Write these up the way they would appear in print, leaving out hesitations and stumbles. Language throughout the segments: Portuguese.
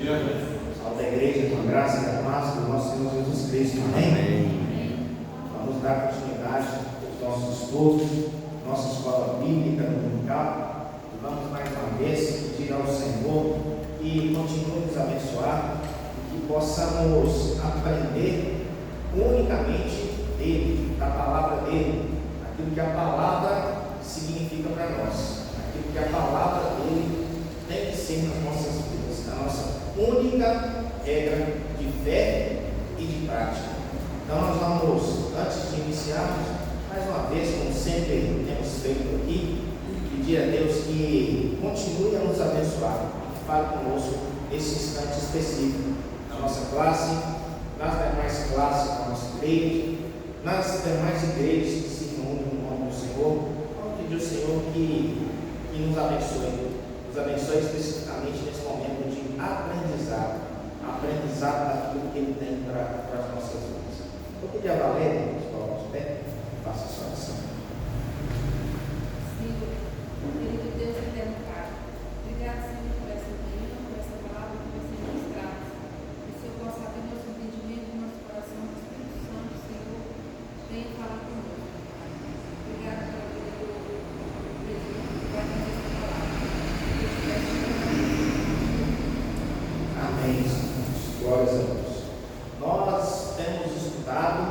Salve a igreja com a graça e a paz do nosso Senhor Jesus Cristo. Amém? Vamos dar continuidade aos nossos estudos, nossa escola bíblica dominical. E vamos mais uma vez pedir ao Senhor que continue nos abençoar e que possamos aprender unicamente dele, da palavra dele, aquilo que a palavra significa para nós, aquilo que a palavra dele tem que ser nas nossas vidas, a nossa única regra de fé e de prática. Então nós vamos, antes de iniciarmos, mais uma vez, como sempre temos feito aqui, pedir a Deus que continue a nos abençoar e que fale conosco nesse instante específico, na nossa classe, nas demais classes da nossa igreja, nas demais igrejas que se reúnem no nome do Senhor. Vamos pedir ao Senhor que nos abençoe especificamente nesse momento de aprendizado daquilo que Ele tem para as nossas vidas. Vou pedir a Valéria, que coloque de pé, faça a sua oração. Senhor, querido Deus eterno Pai, obrigado, Senhor, por essa manhã, por essa palavra que você nos traz. Que o Senhor possa abrir nosso entendimento, nosso coração, o Espírito Santo, Senhor, venha falar conosco. Obrigado pela vida do presidente que vai trazer essa palavra. Amém. Glórias a Deus. Nós temos estudado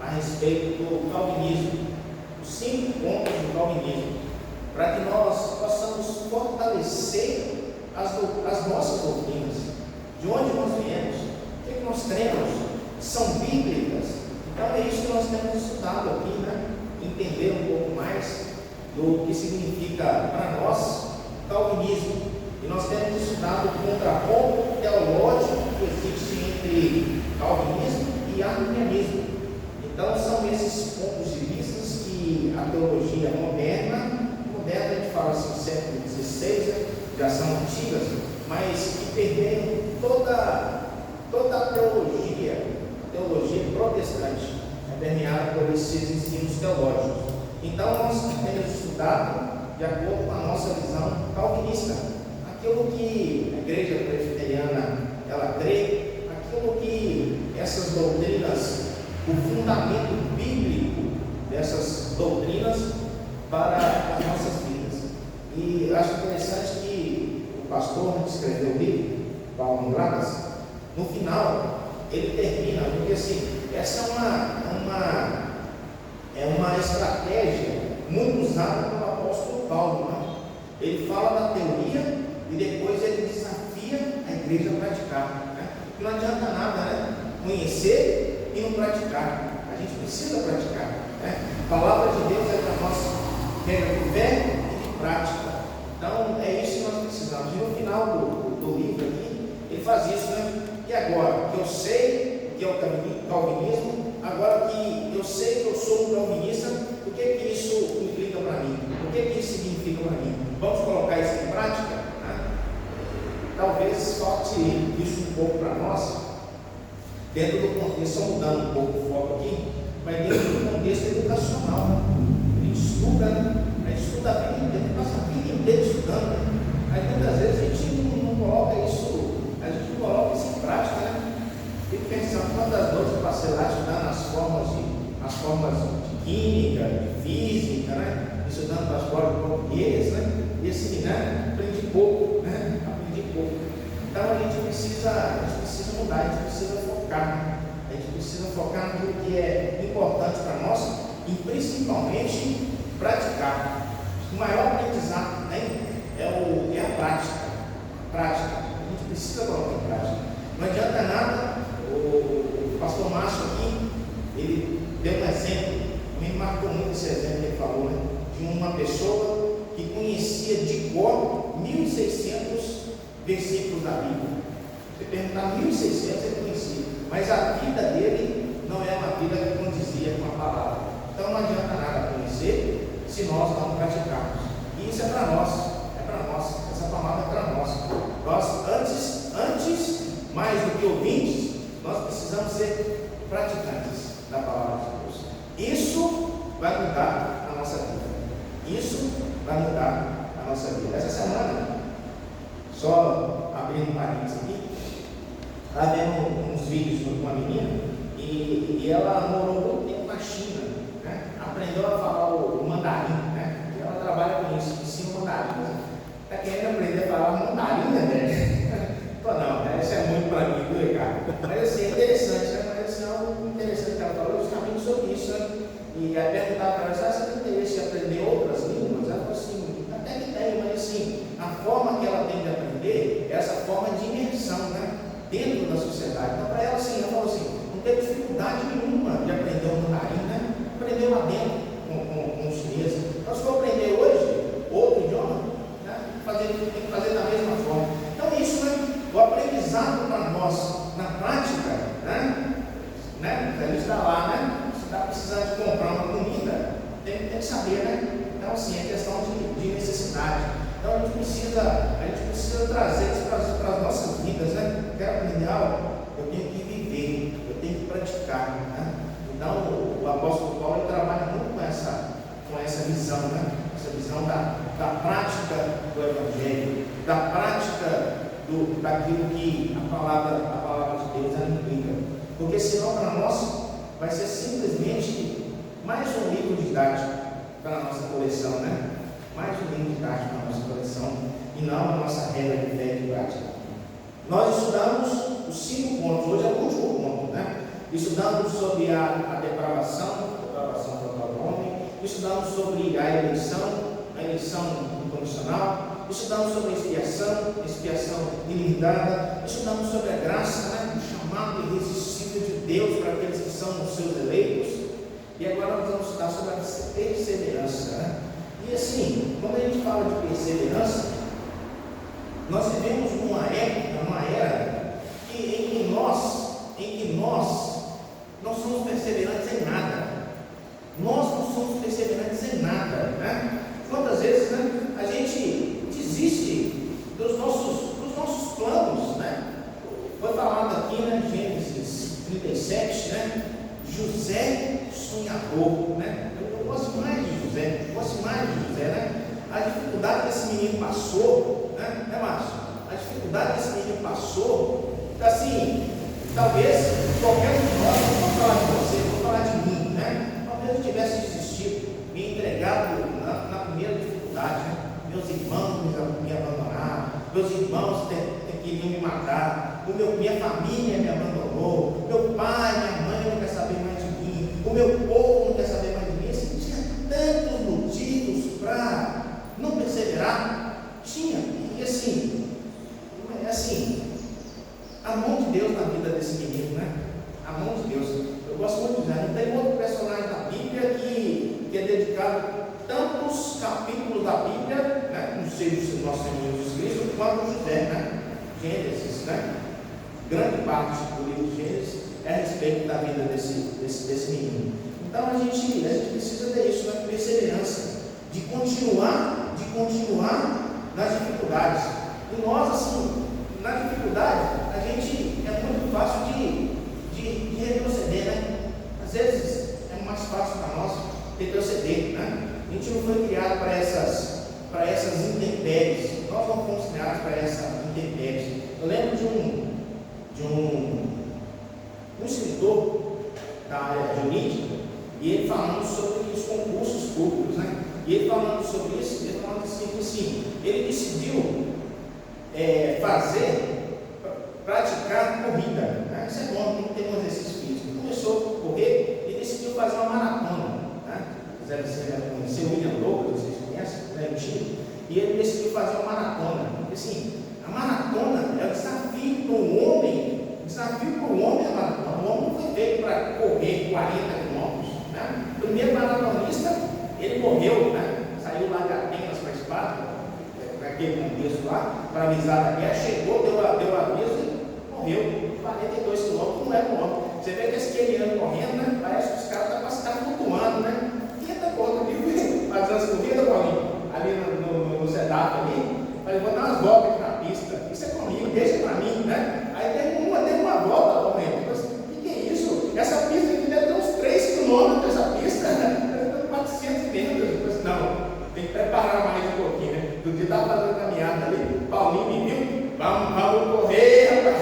a respeito do calvinismo, os 5 pontos do calvinismo, para que nós possamos fortalecer as nossas doutrinas, de onde nós viemos, o que nós cremos, são bíblicas. Então é isso que nós temos estudado aqui, né? Entender um pouco mais do que significa para nós calvinismo. E nós temos estudado o contraponto teológico que existe entre calvinismo e arminianismo. Então são esses pontos de vista que a teologia moderna a gente fala assim, século XVI, já são antigas, mas que perderam toda a teologia protestante, é permeada por esses ensinos teológicos. Então nós temos estudado de acordo com a nossa visão calvinista, aquilo que a igreja presbiteriana ela crê, aquilo que essas doutrinas, o fundamento bíblico dessas doutrinas para as nossas vidas. E eu acho interessante que o pastor que escreveu o livro, Paulo Andradas, no final ele termina, porque assim, essa é uma estratégia muito usada pelo apóstolo Paulo, né? Ele fala da teoria e depois ele desafia a igreja a praticar, né? Não adianta nada, né? Conhecer e não praticar. A gente precisa praticar, né? A palavra de Deus é para nós regra de fé e de prática. Então é isso que nós precisamos. E no final do livro aqui, ele faz isso, né? E agora que eu sei o que é o calvinismo, agora que eu sei que eu sou um calvinista, o que isso implica para mim? O que isso significa para mim? Vamos colocar isso em prática? Talvez falte isso um pouco para nós, dentro do contexto, só mudando um pouco o foco aqui, mas dentro do contexto educacional. A gente estuda a vida inteira, passa a vida inteira estudando, né? Aí muitas vezes a gente não coloca isso, em prática, né? Fico pensando quantas noites eu passei lá estudando as formas de química, de física, né? Estudando as formas portuguesas, né? E assim, né? Aprendi pouco, né? Então a gente precisa mudar, a gente precisa focar. A gente precisa focar naquilo que é importante para nós e principalmente praticar. O maior aprendizado que tem é a prática. A gente precisa colocar em prática. Não adianta nada, o pastor Márcio aqui, ele deu um exemplo, me marcou muito esse exemplo que ele falou, né? De uma pessoa que conhecia de cor 1.600 versículos da Bíblia. Você perguntar 1.600, ele conhecia, mas a vida dele não é uma vida que condizia com a palavra. Então não adianta nada conhecer se nós não praticarmos. E isso é para nós, essa palavra é para nós. Nós, antes, mais do que ouvintes, nós precisamos ser praticantes da palavra de Deus. Isso vai mudar a nossa vida. Essa semana, só abrindo parênteses aqui, Estava vendo uns vídeos com uma menina e ela morou muito tempo na China, né? Aprendeu a falar o mandarim, né? E ela trabalha com isso, ensina mandarim. Está querendo aprender a falar mandarim, né, velho? Falei, não, né? Isso é muito para mim, viu, Ricardo? Mas assim, é interessante, né? Mas assim, algo interessante que ela falou justamente sobre isso, né? E aí perguntava para ela, você tem interesse em aprender outras línguas? Ela falou assim, até que tem, mas assim, a forma que ela tem de aprender é essa forma de imersão, né? Dentro da sociedade. Então, para ela, assim, ela falou assim, não teve dificuldade nenhuma de aprender o mandarim, né? Aprendeu lá dentro com os chineses. Então, se for aprender hoje outro idioma, né? Tem que fazer da mesma forma. Então, isso, né? O aprendizado para nós, na prática, né? A gente está lá, né? Você está precisando de comprar uma comida, tem que saber, né? Então, assim, é questão de necessidade. Então, a gente precisa trazer isso para as nossas vidas, né? Quero aprender algo, eu tenho que viver, eu tenho que praticar, né? Então, o apóstolo Paulo ele trabalha muito com essa visão, né? Essa visão da prática do Evangelho, da prática daquilo que a palavra de Deus implica. Porque senão para nós vai ser simplesmente mais um livro didático para a nossa coleção, né? Mais um livro didático para a nossa coleção e não a nossa regra de fé e de prática. Nós estudamos os 5 pontos, hoje é o último ponto, né? Estudamos sobre a depravação total do homem, estudamos sobre a eleição incondicional, estudamos sobre a expiação ilimitada, estudamos sobre a graça, né? O chamado irresistível de Deus para aqueles que são os seus eleitos, e agora nós vamos estudar sobre a perseverança, né? E assim, quando a gente fala de perseverança, nós vivemos numa era em que nós não somos perseverantes em nada. Nós não somos perseverantes em nada, né? Quantas vezes, né, a gente desiste dos nossos planos, né? Foi falado aqui, né, Gênesis 37, né? José sonhador, né? Eu gosto mais de José, né? A dificuldade que esse menino passou, né, Márcio? A dificuldade que esse menino passou, assim, talvez qualquer um de nós, não vou falar de você, vou falar de mim, né? Talvez eu tivesse desistido, me entregado na primeira dificuldade, né? Meus irmãos me abandonaram, meus irmãos queriam me matar, minha família me abandonou, meu pai, minha mãe não quer saber mais de mim, o meu povo não quer saber mais de mim. Assim, tinha tantos motivos para não perseverar, tinha, e assim, a mão de Deus na vida desse menino, né? A mão de Deus. Eu gosto muito de José. Não tem outro personagem da Bíblia que é dedicado tantos capítulos da Bíblia, né? Não sei se nosso Senhor Jesus Cristo, quanto José, né? Gênesis, né? Grande parte do livro de Gênesis é a respeito da vida desse menino. Então a gente precisa ter isso, né? Perseverança, de continuar nas dificuldades. E nós, assim, na dificuldade, a gente é muito fácil de retroceder, né? Às vezes é mais fácil para nós retroceder, né? A gente não foi criado para essas intempéries. Nós não fomos criados para essas intempéries. Eu lembro de um escritor da área jurídica, e ele falando sobre os concursos públicos, né? E ele falando sobre isso, ele falando assim, ele decidiu praticar corrida, né? Isso é bom, tem que ter um exercício físico. Ele começou a correr e decidiu fazer uma maratona, né? Quiseram conhecer o William Douglas, vocês conhecem, né? O time, e ele decidiu fazer uma maratona. Porque assim, a maratona é o desafio para o homem, a maratona. O homem não foi feito para correr 40 quilômetros, né? O primeiro maratonista, ele morreu, né? Saiu lá de Atenas para Esparta, naquele contexto lá, para avisar da guerra, chegou, deu aviso e morreu. 42 quilômetros não é bom. Você vê que esse queniano correndo, né? Parece que os caras estão flutuando, né? 50 contas ali, fazendo as corridas, ali no SEDAP ali. Falei, vou dar umas voltas aqui na pista. Isso é comigo, deixa para mim, né? Aí tem uma volta, o que é isso? Essa pista aqui deve ter uns 3 quilômetros, essa pista, né? 400 metros. Não, tem que preparar mais um pouquinho, né? Do dia estava fazendo caminhada ali, Paulinho me viu, vamos correr, rapaz.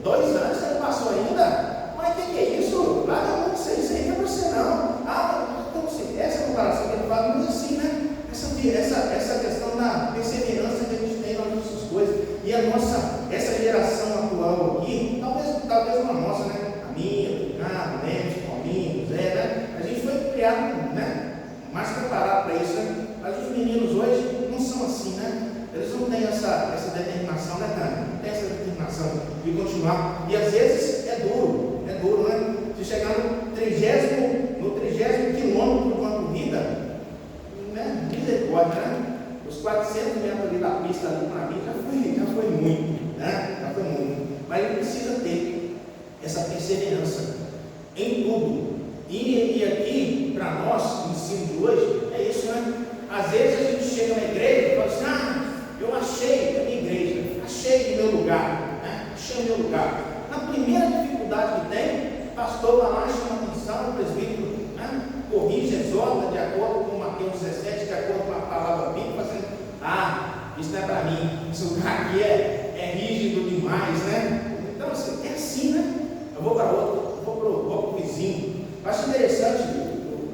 2 anos você não passou ainda? Mas o que é isso? Lá não vamos ser isso aí, não é você não. Então, essa comparação que ele fala não é assim, né? Essa questão da perseverança que a gente tem nas nossas coisas. E essa geração atual aqui, talvez uma nossa, né? A minha, o Ricardo, o Neves, o Paulinho, o Zé, né? A gente foi criado, né? Mais preparado para isso, né? Mas os meninos hoje não são assim, né? Eles não têm essa determinação, né, cara? Não tem essa determinação de continuar. E às vezes é duro, né? Se chegar no 30º quilômetro de uma corrida, né? Misericórdia, né? Os 400 metros ali da pista ali para mim já foi muito, né? Já foi muito. Mas ele precisa ter essa perseverança em tudo. E aqui, para nós, o ensino de hoje, é isso, né? Às vezes a gente chega na igreja e fala assim, eu achei a minha igreja, achei o meu lugar, né? Achei o meu lugar. Na primeira dificuldade que tem, o pastor vai lá, chama a atenção, o presbítero, né? Corrige, exorta, de acordo com Mateus 17, de acordo com a palavra bíblica, assim, isso não é para mim, esse lugar aqui é rígido demais, né? Então, assim, é assim, né? Eu vou para outro, vou para o vizinho. Eu acho interessante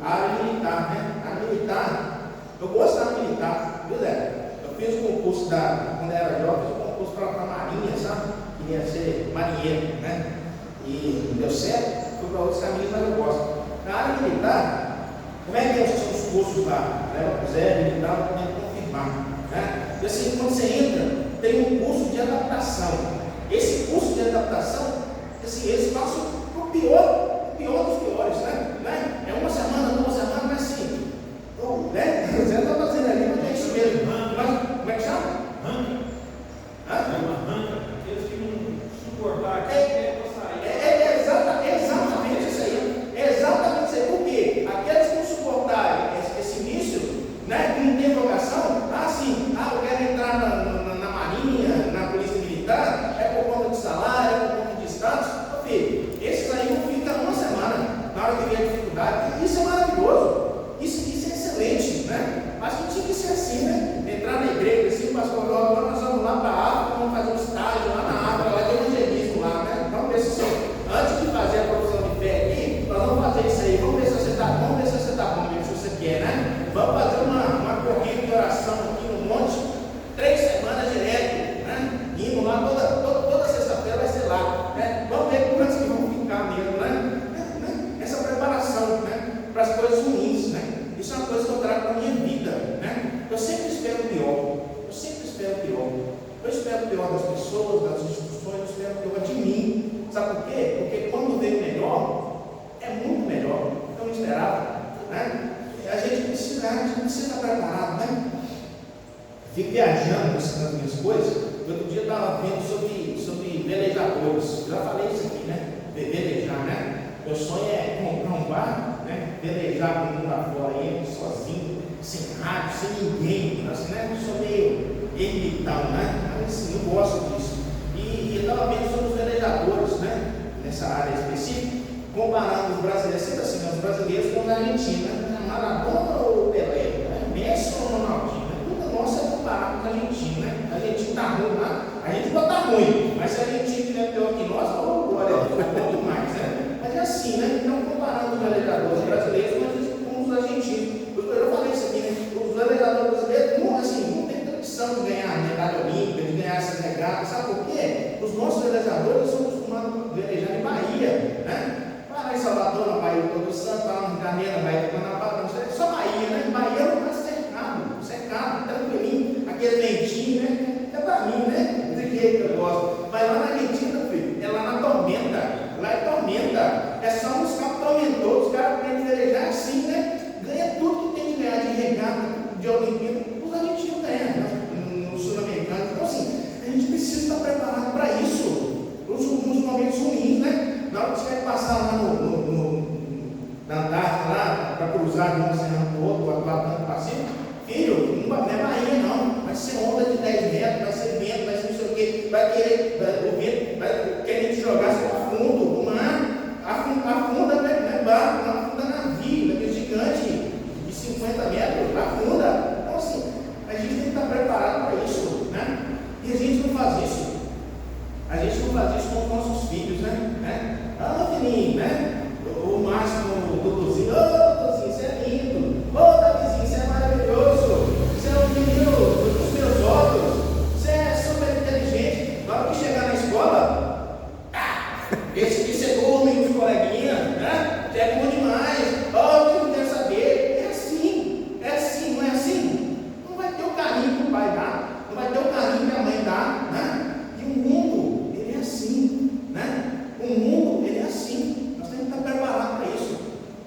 a área militar, né? A área militar, eu gosto da área militar, viu, Zé? Eu fiz um concurso quando eu era jovem, fiz um concurso para a Marinha, sabe? Queria ser marinheiro, né? E deu certo, fui para outros caminhos, mas eu gosto. Na área militar, como é que são os cursos lá? Leva para o Zé, militar, eu tenho que confirmar, né? E assim, quando você entra, tem um curso de adaptação. Esse curso de adaptação, assim, eles passam para o pior dos piores, né? É uma semana, 2 semanas, mas assim, né? Você não está fazendo ali, mas é isso mesmo. Mas, como é que chama? É uma ranca, aqueles que não suportar aqui, exatamente isso aí. É exatamente isso aí. Por quê? Aqueles que não suportarem esse início, né? Que não tem vocação, eu quero entrar na Marinha, na Polícia Militar, é por conta de salário, é por conta de status. Filho, esses aí não ficam 1 semana na hora que vier a dificuldade. Isso é maravilhoso. Isso é excelente, né? Mas não tinha que ser assim, né? Entrar na igreja, assim, pastor, agora nós vamos lá para a África, vamos fazer um estágio lá na África, lá tem um evangelismo lá, né? Vamos ver se antes de fazer a profissão de fé aqui, nós vamos fazer isso aí, vamos ver se você está bom, se você quer, né? Vamos fazer uma corrida de oração aqui no monte, 3 semanas direto, né? Indo lá, toda sexta-feira vai ser lá, né? Vamos ver quantos que vão ficar mesmo, né? Essa preparação, né? Para as coisas ruins, né? Isso é uma coisa que eu trago para a minha vida, né? Eu sempre espero o pior. Eu espero o pior das pessoas, das instituições, eu espero o pior de mim. Sabe por quê? Porque quando vem o melhor, é muito melhor. Eu não esperava, né? A gente precisa estar preparado, né? Fico viajando nas minhas coisas. Outro dia eu estava vendo sobre velejadores. Eu já falei isso aqui, né? Velejar, né? Meu sonho é comprar um barco, né? Velejar para o mundo afora aí, sozinho, sem rádio, sem ninguém, assim, né? Eu sou meio ermitão, né? Mas assim, eu gosto disso. E eu estava vendo sobre os velejadores, né? Nessa área específica, comparando os brasileiros, sempre assim, né? Os brasileiros com os argentinos, né? Maradona ou Pelé, né? Messi ou Ronaldinho, né? Tudo nosso é comparado com os argentinos, né? A Argentina está ruim lá, a gente pode estar ruim, mas se a Argentina tiver pior que nós, glória a Deus, é bom demais, né? Mas é assim, né? Então, comparando os velejadores brasileiros com os argentinos. Eu falei isso aqui, né? Os velejadores brasileiros não tem tradição de ganhar medalha olímpica, de ganhar essas regatas. Sabe por quê? Os nossos velejadores são acostumados a velejar em Bahia, né? Vai lá em Salvador, na Bahia do Todo Santo, vai lá no Rio de Janeiro, na Bahia do Guanabara, é só Bahia, né? Bahia é um lugar cercado, tranquilinho, aquele ventinho, né? É pra mim, né? Do jeito que eu gosto. Mas lá na Argentina, filho, é lá na tormenta. Lá é tormenta. É só uns caras tormentosos, os caras aprendem a velejar assim, né? Ganha tudo que tem de ganhar de regata, de Olimpíada. Os argentinos ganham, né? Nos sul-americanos. Então, assim, a gente precisa estar preparado para isso. Nos momentos ruins, né? Na hora que você vai passar lá na Antártica, lá, para cruzar de um oceano para o outro, para o Atlântico Pacífico, filho, não é Bahia não, vai ser onda de 10 metros, vai ser vento, vai ser não sei o quê, o vento vai querer te jogar para fundo, o mar, afunda, né, barco, afunda navio, aquele gigante de 50 metros, afunda. Então assim, a gente tem que estar preparado para isso, né? E a gente não faz isso. A gente não faz isso com os nossos filhos, né? Ah, filhinho, né? O Márcio, o Duduzinho, Duduzinho, você é lindo. Davizinho, você é maravilhoso. Você é o menino dos meus olhos. Você é super inteligente. Na hora que chegar na escola, esse que você dorme com os coleguinhas, né? Você é bom demais. Eu não quero saber. É assim, não é assim? Não vai ter o carinho que o pai dá, não vai ter o carinho que a mãe dá, né? E o mundo, ele é assim, né? O mundo, ele é assim. Nós temos que estar preparados para isso,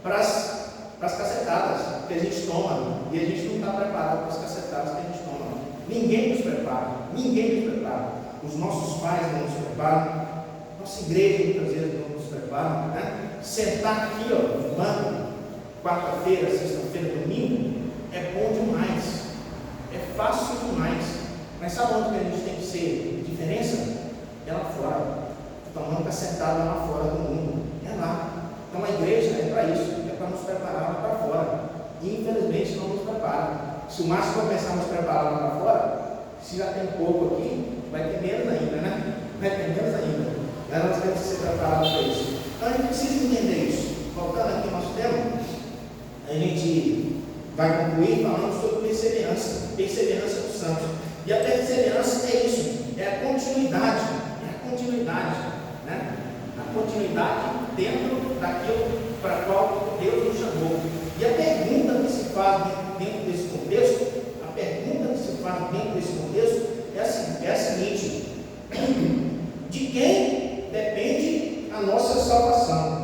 para as cacetadas que a gente toma, e a gente não está preparado para as cacetadas que a gente toma. Ninguém nos prepara. Os nossos pais não nos preparam, nossa igreja muitas vezes não nos prepara, né? Sentar aqui, no banco, quarta-feira, sexta-feira, domingo, é bom demais, é fácil demais, mas sabe onde que a gente tem que ser diferença? É lá fora. Tomando cacetada lá fora do mundo, é lá. Então a igreja é para isso, é para nos preparar lá para fora. E infelizmente não nos prepara. Se o Márcio começar a nos preparar lá para fora, se já tem pouco aqui, vai ter menos ainda, né? Vai ter menos ainda. Mas nós temos que ser preparados para isso. Então a gente precisa entender isso. Voltando aqui ao nosso tema, a gente vai concluir falando sobre perseverança dos santos. E a perseverança é isso, é a continuidade, né? A continuidade dentro daquilo para qual Deus nos chamou. E a pergunta que se faz dentro desse contexto, é a seguinte: de quem depende a nossa salvação?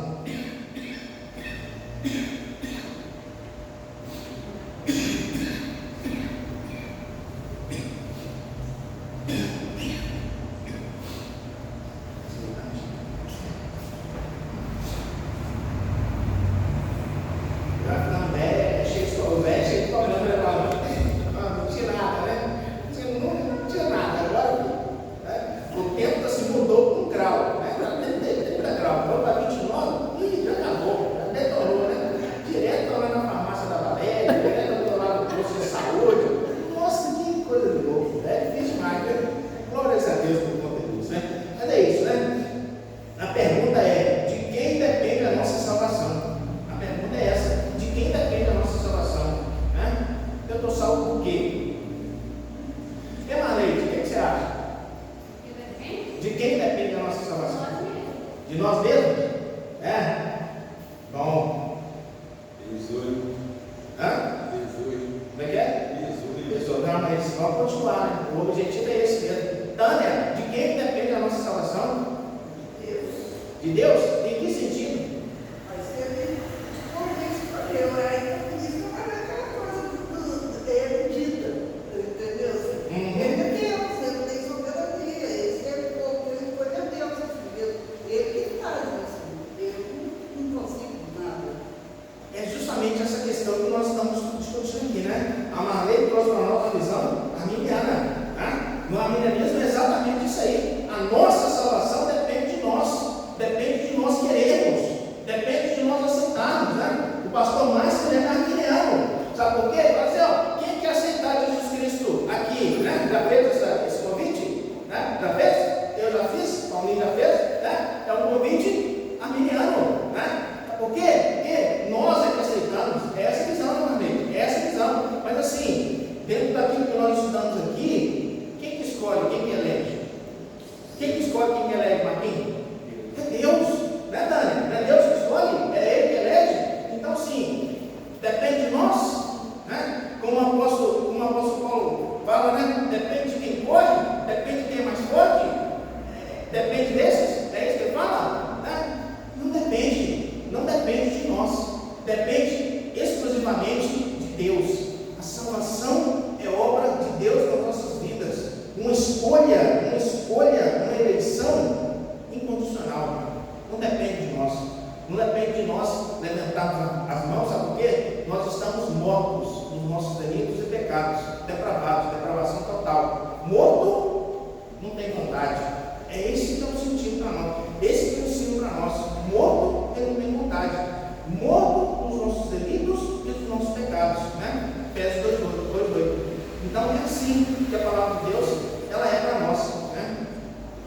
Então é assim que a palavra de Deus, ela é para nós, né?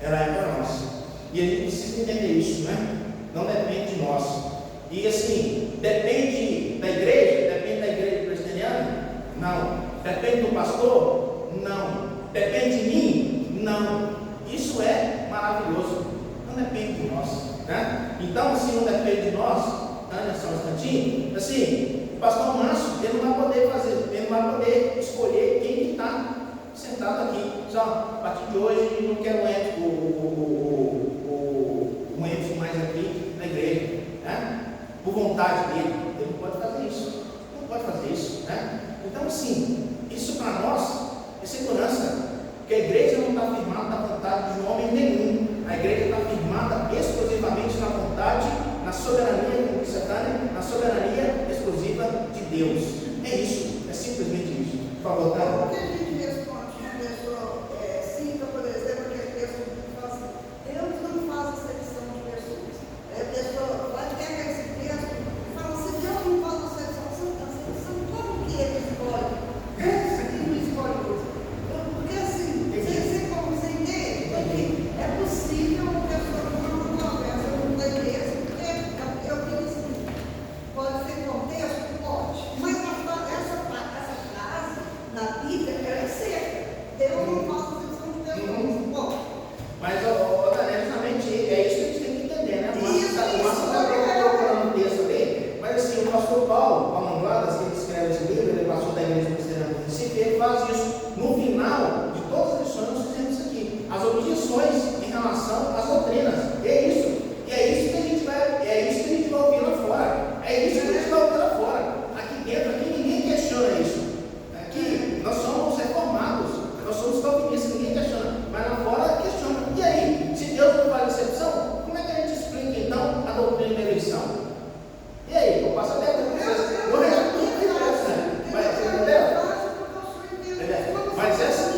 Ela é para nós. E a gente precisa entender isso, né? Não depende de nós. E assim, depende da igreja presbiteriana? Não. Depende do pastor? Não. Depende de mim? Não. Isso é maravilhoso. Não depende de nós, né? Então, se não depende de nós, só um instantinho, assim, o pastor Márcio, ele não vai poder fazer, ele não vai poder escolher quem está sentado aqui. Só, a partir de hoje, não quero um ênfase mais aqui na igreja, né? Por vontade dele. Ele não pode fazer isso. Não pode fazer isso, né? Então, sim, isso para nós é segurança. Porque a igreja não está firmada na vontade de homem nenhum. A igreja está firmada exclusivamente na vontade, na soberania, como disse a Tânia, na soberania exclusiva de Deus. É isso, é simplesmente isso. Por favor, Tânia. Como que a gente responde uma pessoa cita, por exemplo, aquele texto que fala assim, Deus não faz acepção de pessoas. Aí a pessoa vai pegar esse texto e fala assim, Deus não faz acepção, como que ele escolhe? Deus que não escolhe outro. Porque assim, você entende? Porque é possível uma pessoa não conversa com a igreja, porque eu digo assim, pode ser contexto? Pode. Mas essa frase na Bíblia, ela é certa. Deus não faz acepção de pessoas. Bom. Mas, Daniel, justamente é isso que a gente tem que entender, né? O Márcio está procurando um texto ali, mas assim, o pastor Paulo, Amangladas, que ele escreve esse livro, ele passou da igreja presbiteriana do Recife, ele faz isso. No final de todas as lições, nós fizemos isso aqui. As objeções em relação às doutrinas. É isso. E é isso que a gente vai ouvir lá fora. É isso que a gente vai ouvir lá fora. Aqui dentro, aqui ninguém questiona isso. Aqui nós somos reformados, nós somos calvinistas, ninguém questiona. Mas lá fora questiona. E aí, se Deus não faz exceção, como é que a gente explica então a doutrina da eleição? E aí, eu passo a ver com vocês. Eu respondo interessante. Mas você entendeu? Mas essa.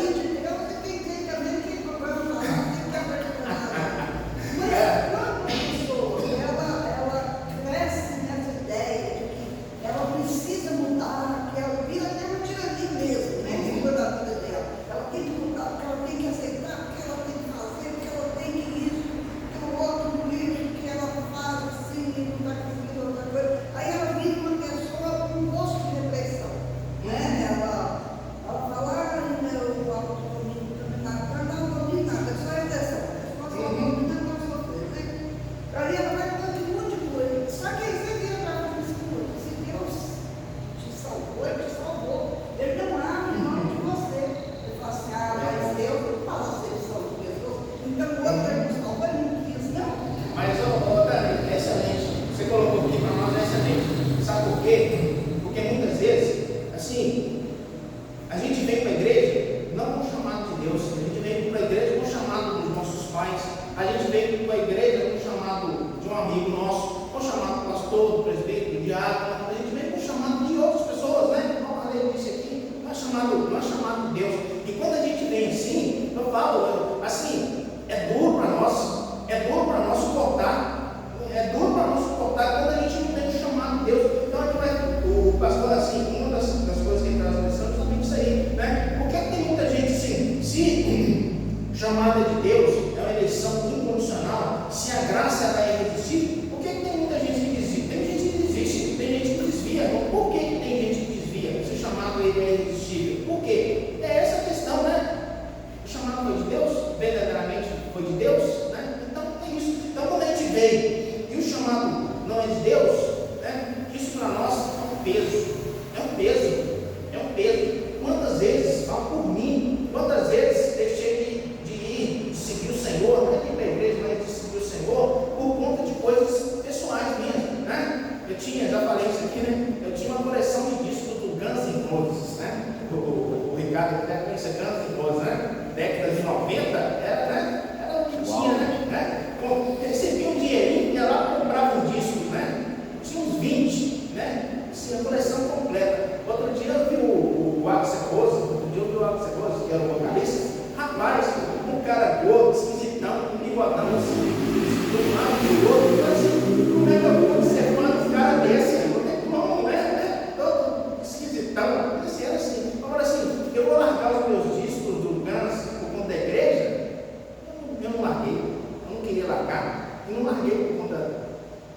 E não larguei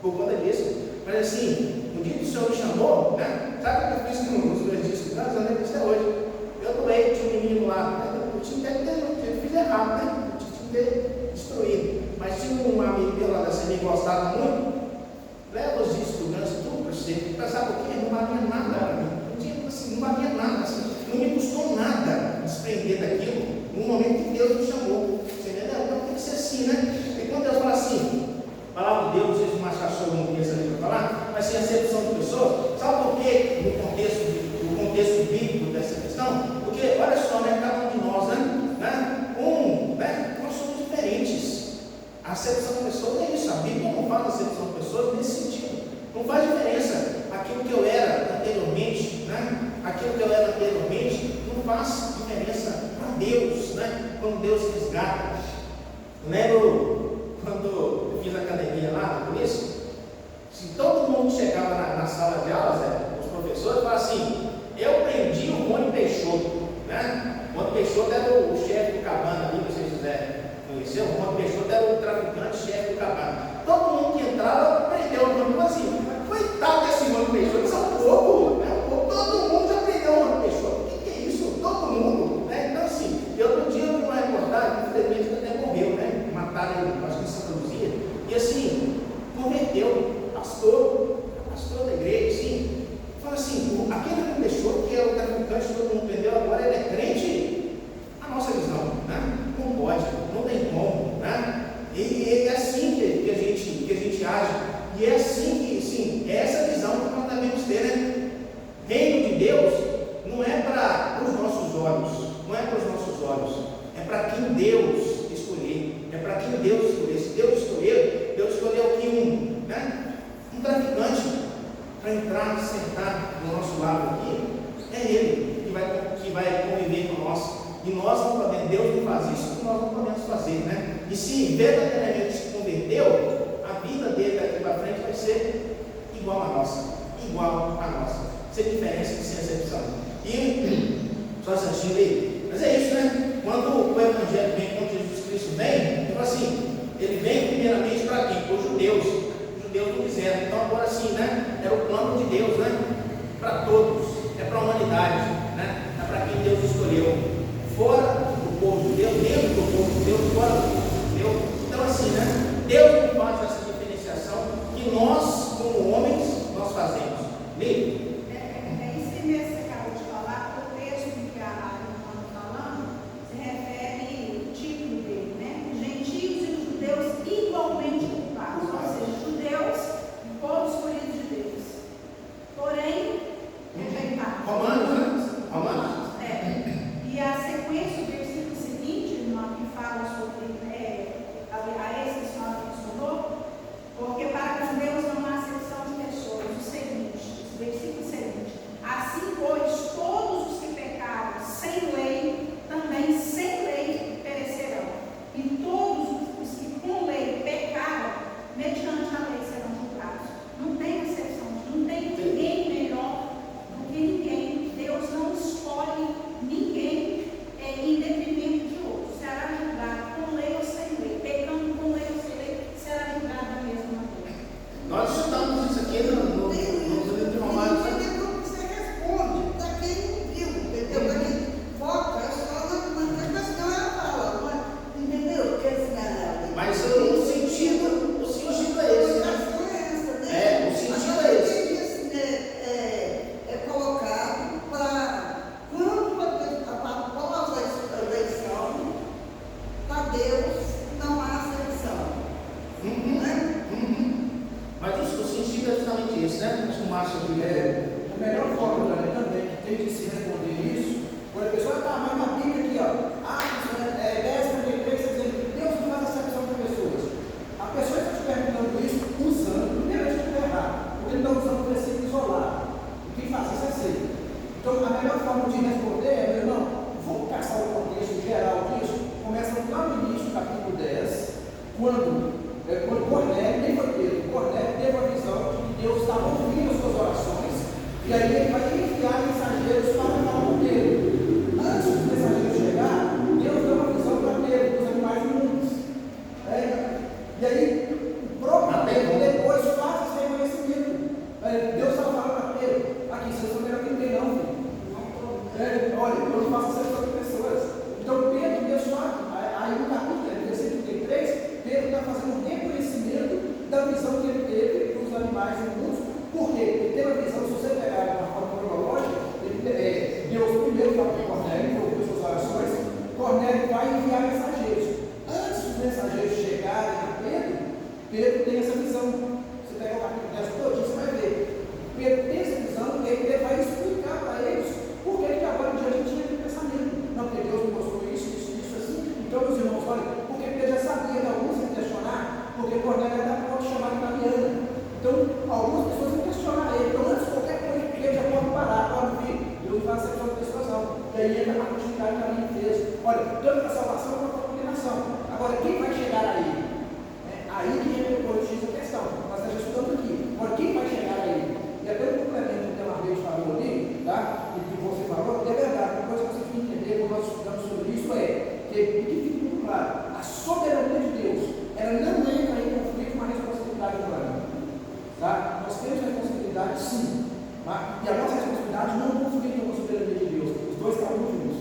por conta disso. Mas assim, no dia que o Senhor me chamou, né? Sabe o que eu fiz com os meus discos? Eu lembro disso até hoje. Eu doei, tinha um menino lá, né? Eu tinha que ter, fiz errado, né? Eu tinha que ter destruído. Mas tinha um amigo meu lá da CM que gostava muito. Leva os discos do Ganso, tudo para você. Mas sabe o quê? Não valia nada para mim. Não valia nada, assim, não me custou nada desprender daquilo no momento que Deus me chamou. Você entendeu? Então tem que ser assim, né? E quando Deus fala assim, a palavra de Deus, vocês não acham não pensa ali para falar, mas sem acepção de pessoas, sabe por quê? No contexto bíblico dessa questão? Porque, olha só, né? Cada um de nós, nós somos diferentes. A acepção de pessoas é isso. A Bíblia não fala de acepção de pessoas nesse sentido. Não faz diferença aquilo que eu era anteriormente, né? Aquilo que eu era anteriormente não faz diferença para Deus, né? Quando Deus resgata. Lembro quando eu fiz academia lá no começo, se todo mundo chegava na sala de aula, os professores falavam assim, eu prendi o Rony Peixoto, né? O Rony Peixoto era o chefe do Cabana ali, vocês conheceram? O Rony Peixoto era o traficante chefe do Cabana. Todo mundo que entrava prendeu o Rony, assim, coitado desse Rony Peixoto, isso é um pouco, né? Todo mundo já prendeu o Rony Peixoto. O que é isso? Todo mundo, né? Então assim, outro dia eu vi uma reportagem, infelizmente até morreu, né? Mataram ele, acho que em Santa Luzia, e assim, converteu, pastor da igreja, assim, fala assim, aquele Rony Peixoto que era o traficante, todo mundo prendeu, agora ele é crente, a nossa visão, né? Não pode, não tem como, né? E é assim que a gente age, e é assim que, sim, é essa visão que nós devemos ter, né? Reino de Deus não é para os nossos olhos, não é para os nossos olhos, é para quem Deus escolher, é para quem Deus escolher. Se Deus escolheu aqui um traficante para entrar, sentar do nosso lado aqui, é Ele que vai conviver com nós. E nós não podemos, Deus não faz isso que nós não podemos fazer, né? E se verdadeiramente se converteu, a vida dele daqui para frente vai ser igual a nossa, sem diferença e sem exceção. E só assistindo aí, mas é isso, né? Quando o Evangelho vem, quando Jesus Cristo vem, então assim, ele vem primeiramente para quem? Para os judeus. Os judeus não quiseram. Então agora sim, né? Era o plano de Deus, né? Para todos, é para a humanidade, né? É para quem Deus escolheu. Fora do povo judeu, dentro do povo judeu, fora do povo judeu. Então assim, né? Deus não faz essa diferenciação que nós, como homens, nós fazemos. Lê. Isso mesmo que você acabou de falar, o texto que a irmã está falando se refere ao título dele, né? Gentios e judeus igualmente culpados, ou seja, judeus, povo escolhido de Deus. Porém, rejeitados. Romanos, né? Romanos. E a sequência, o versículo seguinte, irmã, que fala sobre a esse que a senhora mencionou, porque para com Deus não há acepção de pessoas. O seguinte, versículo seguinte: assim, pois, todos os que pecaram sem lei, também sem lei perecerão. E todos os que com lei pecaram, mediante a lei serão julgados. Não tem exceção, não tem ninguém melhor do que ninguém. Deus não escolhe ninguém em detrimento de outro. Será julgado com lei ou sem lei, pecando com lei ou sem lei, será julgado da mesma maneira. Nós estudamos isso aqui no livro de Romanos. Você responde para quem viu, entendeu? Para quem foca, é só na questão, ela fala, entendeu? Mas o sentido é esse, né? O sentido é esse. É colocado para quando após a eleição, para Deus não há seleção. Né? Mas o sentido é justamente esse, né? Acho que o Márcio aqui A melhor forma também que tem de se responder isso, quando a pessoa está mais na Bíblia aqui, ó, 10:33, está dizendo que Deus não faz acepção de pessoas. A pessoa está te perguntando isso usando, primeiro de errado, porque ele está usando o versículo isolado. O que faz isso é aceito. Então, a melhor forma de responder é, não, vamos caçar o contexto geral disso. Começa lá no início, capítulo 10, quando Cornélio, nem foi Pedro, Cornélio teve a visão de que Deus estava ouvindo as suas orações, e aí ele vai enviar mensageiros para falar com Pedro. Antes dos mensageiros chegar, Deus deu uma visão para Pedro, dos animais imundos. E aí, mensageiros chegarem a Pedro, Pedro tem essa visão. Você pega o capítulo 10 todo, você vai ver. Pedro tem essa visão, e ele vai explicar para eles por que agora em diante tinha aquele pensamento. Não, porque Deus me mostrou isso, assim. Então, meus irmãos, olha, porque Pedro já sabia que alguns iam questionar, porque Cornélio era pode chamar de Mariana. Então, algumas pessoas iam questionar ele. Então, antes de qualquer coisa, Pedro já pode parar. Olha, filho, Deus faz a sexual persuasão. E aí entra a continuidade que a mim fez. Olha, tanto a salvação quanto a condenação. Agora, quem vai chegar aí? Aí que entra o X a questão. Nós estamos estudando aqui. Agora, quem vai chegar aí? E até o complemento que uma vez falou ali, tá? E que você falou, é verdade. Uma coisa que você tem que entender quando nós estudamos sobre isso é que fica muito claro, a soberania de Deus, ela não entra em conflito com a responsabilidade humana. Tá? Nós temos responsabilidade sim, tá? E a nossa responsabilidade não conflita com a soberania de Deus. Os dois estão juntos.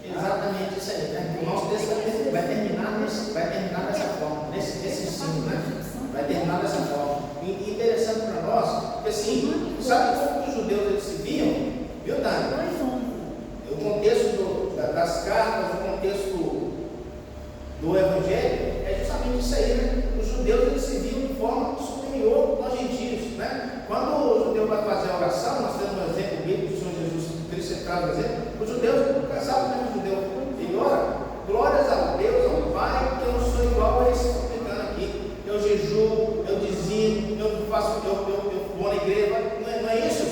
Exatamente isso aí, né? O nosso texto vai terminar dessa forma, nesse ensino, né? Vai terminar dessa forma. E interessante para nós, porque assim, sabe como os judeus eles se viam? Viu, Dani? O contexto das cartas, o contexto do Evangelho, é justamente isso aí, né? Os judeus eles se viam de forma superior aos gentios, né? Quando o judeu vai fazer a oração, nós temos um exemplo bíblico do Senhor Jesus Cristo, traz exemplo, os judeus, sabe como o judeu ele ora? Glórias a Deus, ao Pai, que eu não sou igual a esse que está explicando aqui. Eu jejuo, eu dizimo, eu vou na igreja, não é isso?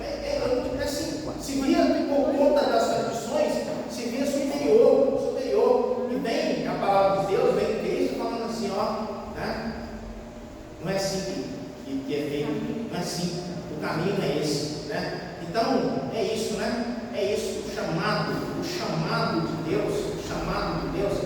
É assim, se via por conta das tradições, se via superior, e vem a palavra de Deus, vem Cristo falando assim, ó, né? Não é assim que é feito, não é assim, o caminho é esse, né? Então, é isso, né? É isso, o chamado de Deus,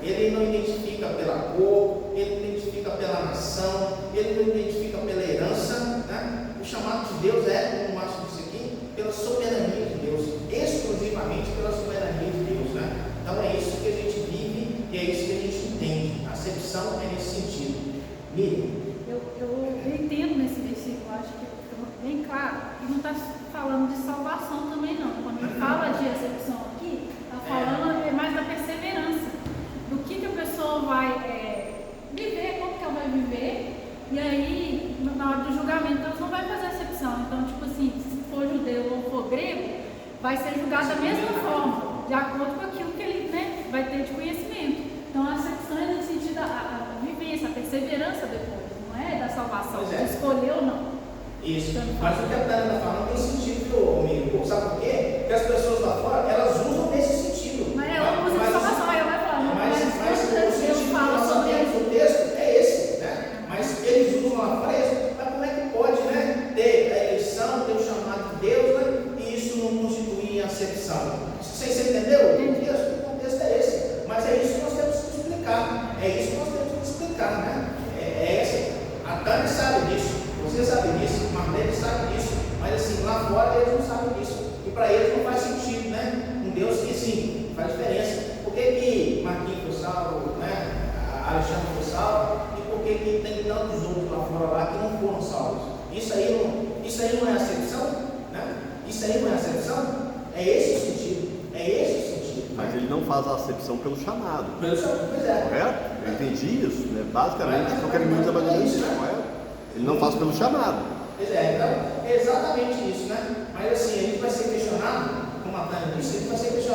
ele não identifica pela cor, ele não identifica pela nação, ele não identifica pela herança, né? O chamado de Deus é, como o Márcio disse aqui, pela soberania de Deus, exclusivamente pela soberania de Deus, né? Então é isso que a gente vive e é isso que a gente entende. A acepção é nesse sentido. Miriam. Eu entendo nesse versículo, acho que ficou bem claro, e não está falando de salvação também não. Quando ele fala de acepção aqui, está falando mais da perseverança, do que a pessoa vai viver, como que ela vai viver, e aí na hora do julgamento ela não vai fazer acepção. Então, tipo assim, se for judeu ou for grego, vai ser julgado da mesma forma, de acordo com aquilo que ele, né, vai ter de conhecimento. Então a acepção é no sentido da vivência, a perseverança depois, não é da salvação, de escolher ou não. Isso, mas o que a Tânia está falando tem sentido, amigo. Sabe por quê? Porque as pessoas lá fora, elas usam nesse sentido. Mas ela usa de salvação, aí ela vai falar, mas o sentido que nós sabemos do texto é esse, né? Mas eles usam lá fora isso. Mas como é que pode, né, ter a eleição, ter o chamado de Deus, né, e isso não constituir acepção? Você entendeu? O contexto é esse. Mas é isso que nós temos que explicar. Né? A Tânia sabe disso. Você sabe disso, o Marlene sabe disso, mas assim, lá fora eles não sabem disso. E para eles não faz sentido, né? Um Deus que sim, faz diferença. Por que Marquinhos foi salvo, né? Alexandre foi salvo, e por que tem tantos outros lá fora lá que não foram salvos? Isso aí não é acepção? Né? Isso aí não é acepção? É esse o sentido. Mas ele não faz a acepção pelo chamado. Pelo chamado, pois é. Correto? Eu entendi isso, né? Basicamente, o que ele me trabalhando isso, correto? Ele não faz pelo chamado. Pois é, então, é exatamente isso, né? Mas assim, a gente vai ser questionado, como a Tânia disse, a gente vai ser questionado